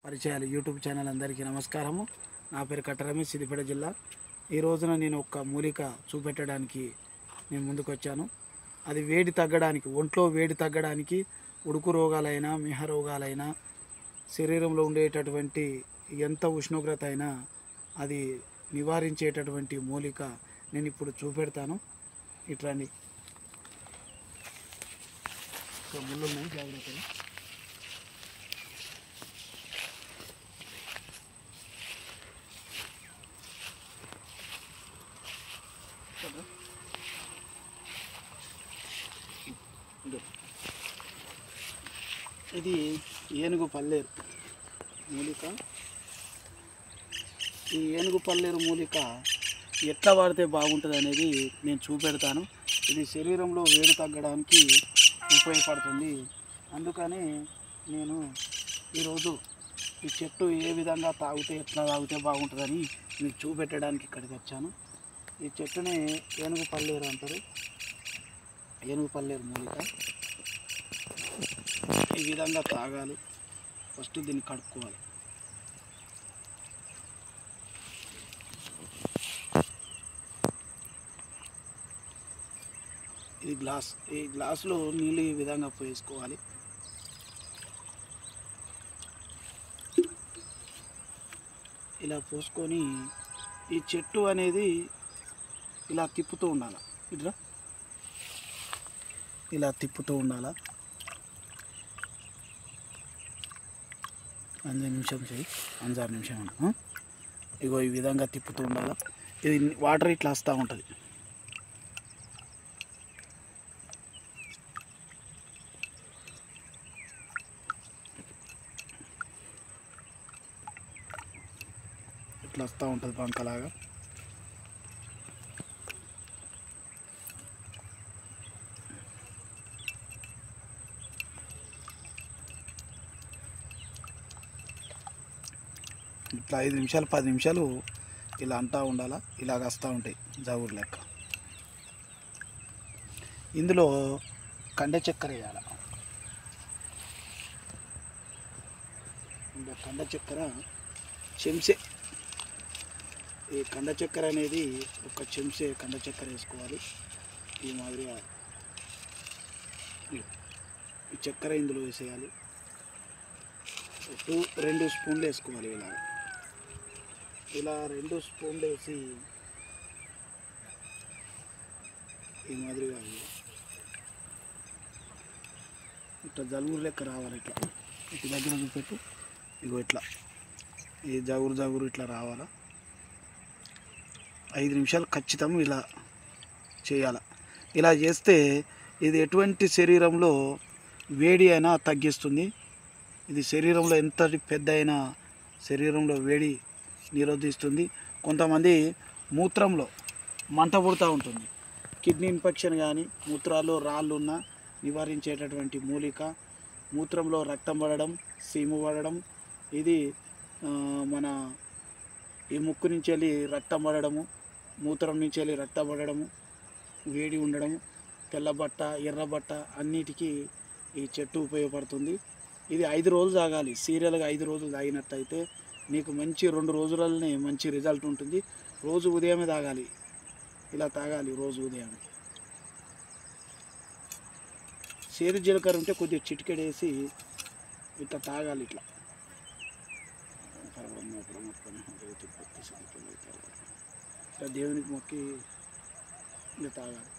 పరిచయాలు YouTube channel అందరికీ నమస్కారము. నా పేరు కట్టరమేష్, సిద్దిపేట జిల్లా. ఈ రోజున నేను ఒక మూలిక చూపెట్టడానికి నేను ముందుకు వచ్చాను. అది వేడి తగ్గడానికి, ఒంట్లో వేడి తగ్గడానికి, ఉడుకు రోగాలైనా మిహ రోగాలైనా శరీరంలో ఉండేటటువంటి ఎంత ఉష్ణోగ్రత అయినా అది నివారించేటటువంటి మూలిక నేను ఇప్పుడు చూపెడతాను. ఇట్రండి. ముళ్ళు ఉన్నాయి, జాగ్రత్తగా. ఇది ఏనుగు పల్లేరు మూలిక. ఈ ఏనుగు పల్లేరు మూలిక ఎట్లా వాడితే బాగుంటుంది అనేది నేను చూపెడతాను. ఇది శరీరంలో వేడి తగ్గడానికి ఉపయోగపడుతుంది. అందుకని నేను ఈరోజు ఈ చెట్టు ఏ విధంగా ఎట్లా తాగితే బాగుంటుందని మీకు చూపెట్టడానికి ఇక్కడికి వచ్చాను. ఈ చెట్టుని ఏనుగు పల్లేరు అంటారు. ఏనుగు పల్లేరు మూలిక ఈ విధంగా తాగాలి. ఫస్ట్ దీన్ని కడుక్కోవాలి. ఇది గ్లాస్. ఈ గ్లాసులో నీళ్ళు ఈ విధంగా పోసుకోవాలి. ఇలా పోసుకొని ఈ చెట్టు అనేది ఇలా తిప్పుతూ ఉండాలి. ఇలా తిప్పుతూ ఉండాలి. 5 నిమిషం చేయి, 5-6 నిమిషం అన్న. ఇగో ఈ విధంగా తిప్పుతూ ఉండాలి. ఇది వాటర్ ఇట్లా వస్తూ ఉంటుంది. ఇట్లా వస్తూ ఉంటుంది బంకలాగా. ఇట్లా 5 నిమిషాలు 10 నిమిషాలు ఇలా అంటూ ఉండాలా. ఇలాగ వస్తూ ఉంటాయి జవురు లెక్క. ఇందులో కండ చక్కెర వేయాలి. ఇంకా కండ చక్కెర చెంచే. ఈ కండ చక్కెర అనేది ఒక చెంచే కండ చక్కెర వేసుకోవాలి. ఈ మాదిరిగా ఈ చక్కెర ఇందులో వేసేయాలి. 2 స్పూన్లు వేసుకోవాలి. ఇలా 2 స్పూన్లు వేసి ఈ మాదిరిగా ఇట్లా జలుబు లెక్క రావాలి. ఇట్లా దగ్గర చూపెట్టు. ఇగో ఇట్లా ఈ జగురు ఇట్లా రావాలా. 5 నిమిషాలు ఖచ్చితంగా ఇలా చేయాలి. ఇలా చేస్తే ఇది ఎటువంటి శరీరంలో వేడి అయినా తగ్గిస్తుంది. ఇది శరీరంలో ఎంతటి పెద్ద అయినా శరీరంలో వేడి నిరోధిస్తుంది. కొంతమంది మూత్రంలో మంట పుడుతూ ఉంటుంది. కిడ్నీ ఇన్ఫెక్షన్ కానీ మూత్రాల్లో రాళ్ళు ఉన్న నివారించేటటువంటి మూలిక. మూత్రంలో రక్తం పడడం, సీము పడడం, ఇది మన ఈ ముక్కు నుంచి వెళ్ళి రక్తం పడడము, మూత్రం నుంచి వెళ్ళి రక్తం పడడము, వేడి ఉండడము, తెల్లబట్ట ఎర్రబట్ట అన్నిటికీ ఈ చెట్టు ఉపయోగపడుతుంది. ఇది 5 రోజులు తాగాలి. సీరియల్గా 5 రోజులు తాగినట్టయితే నీకు మంచి 2 రోజులనే మంచి రిజల్ట్ ఉంటుంది. రోజు ఉదయమే తాగాలి. ఇలా తాగాలి రోజు ఉదయం. సేదు జీలకర్ర ఉంటే కొద్దిగా చిటికెడేసి ఇట్లా తాగాలి. ఇట్లా దేవునికి మొక్కి ఇలా తాగాలి.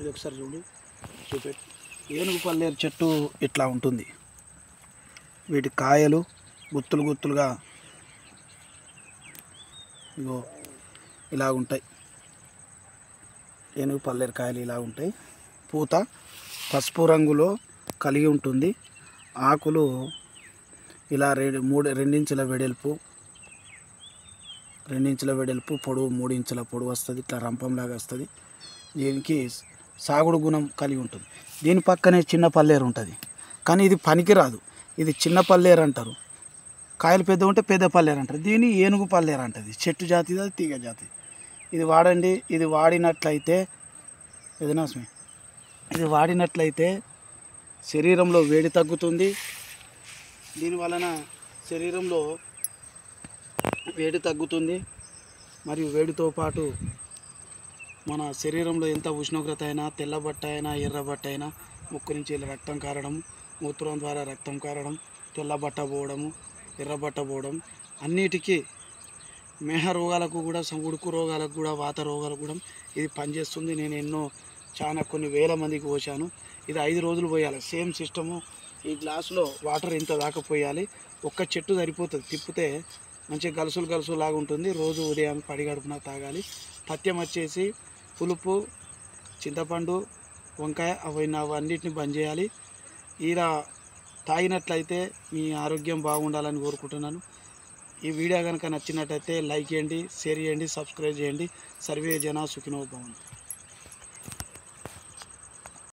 ఇది ఒకసారి చూపెట్టు. ఏనుగు పల్లేరు చెట్టు ఇట్లా ఉంటుంది. వీటి కాయలు గుత్తులుగా ఇగో ఇలా ఉంటాయి. ఏనుగు పల్లేరు కాయలు ఇలా ఉంటాయి. పూత పసుపు రంగులో కలిగి ఉంటుంది. ఆకులు ఇలా 2 ఇంచుల వెడల్పు, 2 ఇంచుల వెడల్పు, పొడవు 3 ఇంచుల పొడవు వస్తుంది. ఇట్లా రంపంలాగా వస్తుంది. దీనికి సాగుడు గుణం కలిగి ఉంటుంది. దీని పక్కనే చిన్న పల్లేరు ఉంటుంది, కానీ ఇది పనికిరాదు. ఇది చిన్న పల్లేరు అంటారు. కాయలు పెద్ద ఉంటే పెద్ద పల్లేరు అంటారు. దీన్ని ఏనుగు పల్లేరు అంటది. చెట్టు జాతి, అది తీగ జాతి. ఇది వాడండి. ఇది వాడినట్లయితే ఎదనాస్మి ఇది వాడినట్లయితే శరీరంలో వేడి తగ్గుతుంది. దీనివలన శరీరంలో వేడి తగ్గుతుంది. మరియు వేడితో పాటు మన శరీరంలో ఎంత ఉష్ణోగ్రత అయినా, తెల్లబట్ట అయినా, ఎర్రబట్ట అయినా, ముక్కు నుంచి రక్తం కారడం, మూత్రం ద్వారా రక్తం కారడం, తెల్లబట్ట పోవడము, ఎర్రబట్ట పోవడం, అన్నిటికీ మేహ రోగాలకు కూడా, ఉడుకు రోగాలకు కూడా, వాత రోగాలకు కూడా ఇది పనిచేస్తుంది. నేను చాలా కొన్ని వేల మందికి పోసాను. ఇది 5 రోజులు పోయాలి. Same system. ఈ గ్లాసులో వాటర్ ఇంత దాకా పోయాలి. ఒక్క చెట్టు సరిపోతుంది. తిప్పితే మంచిగా గలుసులు లాగా ఉంటుంది. రోజు ఉదయం పడిగడుపున తాగాలి. పథ్యం వచ్చేసి పులుపు, చింతపండు, వంకాయ అవన్నిటిని బంద్ చేయాలి. ఇలా తాగినట్లయితే మీ ఆరోగ్యం బాగుండాలని కోరుకుంటున్నాను. ఈ వీడియో కనుక నచ్చినట్టయితే లైక్ చేయండి, షేర్ చేయండి, సబ్స్క్రైబ్ చేయండి. సర్వే జన సుఖినో భవంతు.